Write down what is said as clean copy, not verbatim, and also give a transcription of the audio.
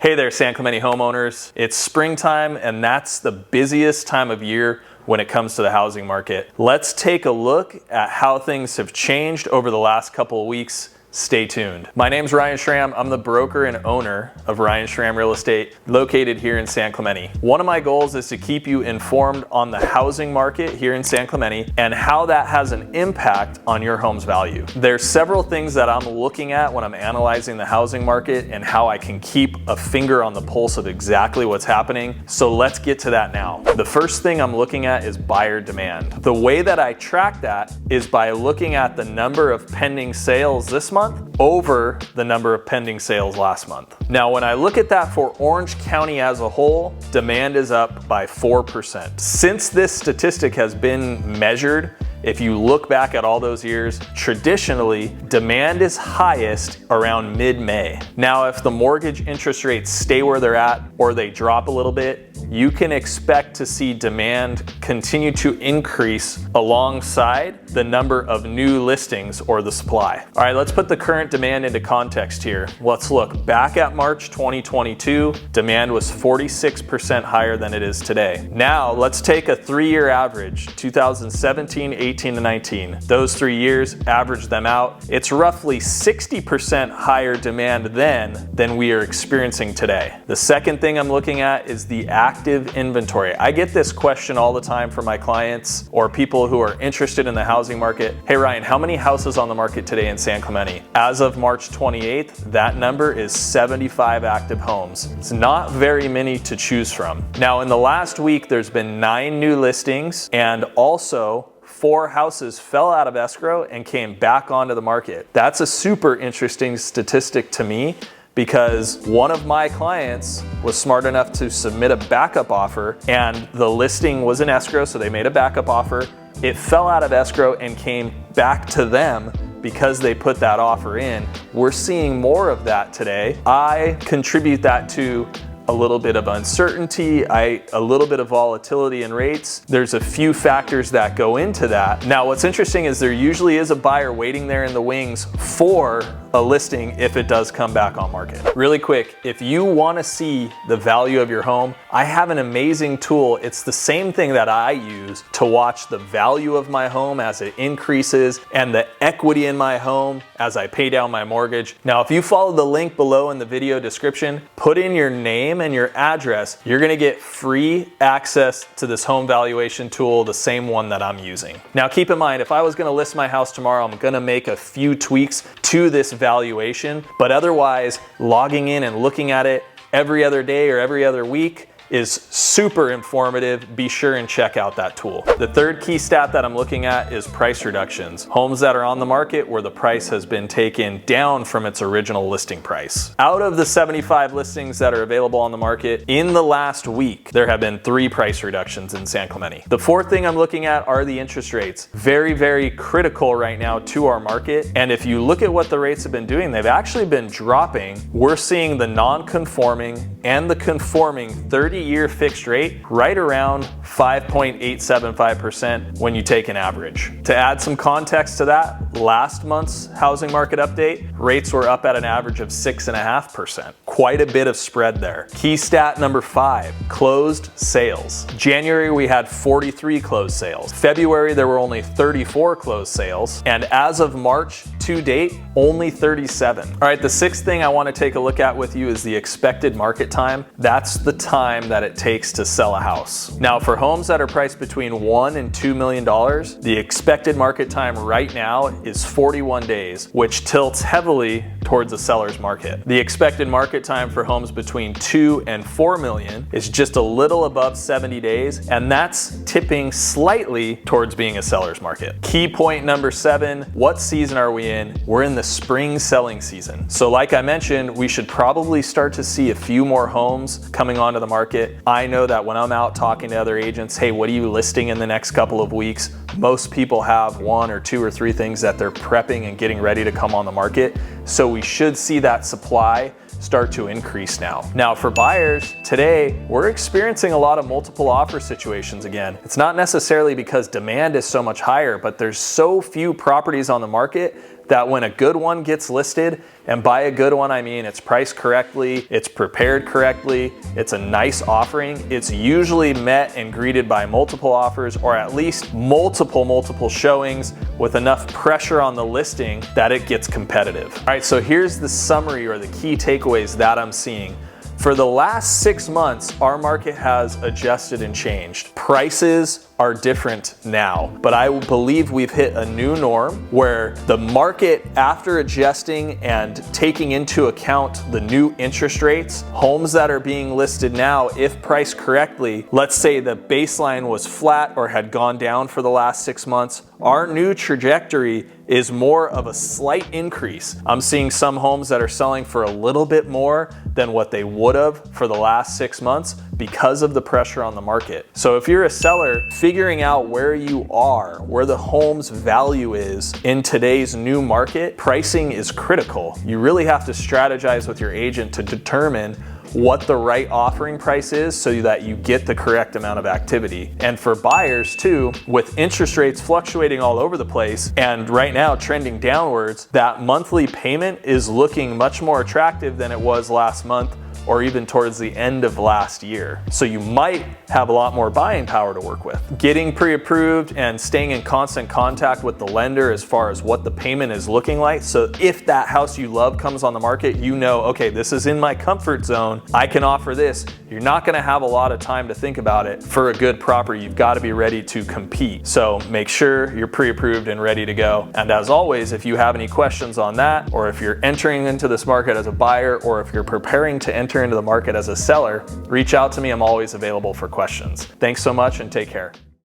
Hey there, San Clemente homeowners. It's springtime, and that's the busiest time of year when it comes to the housing market. Let's take a look at how things have changed over the last couple of weeks. Stay tuned. My name's Ryan Schramm. I'm the broker and owner of Ryan Schramm Real Estate, located here in San Clemente. One of my goals is to keep you informed on the housing market here in San Clemente and how that has an impact on your home's value. There's several things that I'm looking at when I'm analyzing the housing market and how I can keep a finger on the pulse of exactly what's happening. So let's get to that now. The first thing I'm looking at is buyer demand. The way that I track that is by looking at the number of pending sales this month over the number of pending sales last month. Now, when I look at that for Orange County as a whole, demand is up by 4%. Since this statistic has been measured, if you look back at all those years, traditionally, demand is highest around mid-May. Now, if the mortgage interest rates stay where they're at or they drop a little bit, you can expect to see demand continue to increase alongside the number of new listings or the supply. All right, let's put the current demand into context here. Let's look back at March 2022. Demand was 46% higher than it is today. Now, let's take a 3-year average, 2017, 18 to 19. Those 3 years, average them out. It's roughly 60% higher demand then than we are experiencing today. The second thing I'm looking at is the active inventory. I get this question all the time from my clients or people who are interested in the housing market. Hey Ryan, how many houses on the market today in San Clemente? As of March 28th, that number is 75 active homes. It's not very many to choose from. Now, in the last week, there's been 9 new listings, and also 4 houses fell out of escrow and came back onto the market. That's a super interesting statistic to me, because one of my clients was smart enough to submit a backup offer, and the listing was in escrow, so they made a backup offer. It fell out of escrow and came back to them because they put that offer in. We're seeing more of that today. I contribute that to a little bit of uncertainty, a little bit of volatility in rates. There's a few factors that go into that. Now, what's interesting is there usually is a buyer waiting there in the wings for a listing if it does come back on market. Really quick, if you want to see the value of your home, I have an amazing tool. It's the same thing that I use to watch the value of my home as it increases and the equity in my home as I pay down my mortgage. Now, if you follow the link below in the video description, put in your name and your address, you're gonna get free access to this home valuation tool, the same one that I'm using. Now, keep in mind, if I was gonna list my house tomorrow, I'm gonna make a few tweaks to this valuation, but otherwise, logging in and looking at it every other day or every other week is super informative. Be sure and check out that tool. The third key stat that I'm looking at is price reductions. Homes that are on the market where the price has been taken down from its original listing price. Out of the 75 listings that are available on the market, in the last week, there have been 3 price reductions in San Clemente. The fourth thing I'm looking at are the interest rates. Very, very critical right now to our market. And if you look at what the rates have been doing, they've actually been dropping. We're seeing the non-conforming and the conforming 30-year fixed rate right around 5.875% when you take an average. To add some context to that, last month's housing market update, rates were up at an average of 6.5%. Quite a bit of spread there. Key stat number 5, closed sales. January, we had 43 closed sales. February, there were only 34 closed sales. And as of March to date, only 37. All right, the sixth thing I want to take a look at with you is the expected market time. That's the time that it takes to sell a house. Now, for homes that are priced between $1 and $2 million, the expected market time right now is 41 days, which tilts heavily towards a seller's market. The expected market time for homes between 2 and 4 million is just a little above 70 days, and that's tipping slightly towards being a seller's market. Key point number 7, what season are we in? We're in the spring selling season. So like I mentioned, we should probably start to see a few more homes coming onto the market. I know that when I'm out talking to other agents, hey, what are you listing in the next couple of weeks? Most people have 1 or 2 or 3 things that they're prepping and getting ready to come on the market. So we should see that supply start to increase now. Now for buyers, today we're experiencing a lot of multiple offer situations again. It's not necessarily because demand is so much higher, but there's so few properties on the market that when a good one gets listed, and by a good one I mean it's priced correctly, it's prepared correctly, it's a nice offering, it's usually met and greeted by multiple offers or at least multiple showings with enough pressure on the listing that it gets competitive. All right, so here's the summary or the key takeaways that I'm seeing. For the last 6 months, our market has adjusted and changed. Prices are different now, but I believe we've hit a new norm where the market, after adjusting and taking into account the new interest rates, homes that are being listed now, if priced correctly, let's say the baseline was flat or had gone down for the last 6 months, our new trajectory is more of a slight increase. I'm seeing some homes that are selling for a little bit more than what they would have for the last 6 months because of the pressure on the market. So if you're a seller, figuring out where you are, where the home's value is in today's new market, pricing is critical. You really have to strategize with your agent to determine what the right offering price is so that you get the correct amount of activity. And for buyers too, with interest rates fluctuating all over the place and right now trending downwards, that monthly payment is looking much more attractive than it was last month or even towards the end of last year. So you might have a lot more buying power to work with. Getting pre-approved and staying in constant contact with the lender as far as what the payment is looking like. So if that house you love comes on the market, you know, okay, this is in my comfort zone, I can offer this. You're not gonna have a lot of time to think about it. For a good property, you've gotta be ready to compete. So make sure you're pre-approved and ready to go. And as always, if you have any questions on that, or if you're entering into this market as a buyer, or if you're preparing to enter into the market as a seller, reach out to me. I'm always available for questions. Thanks so much and take care.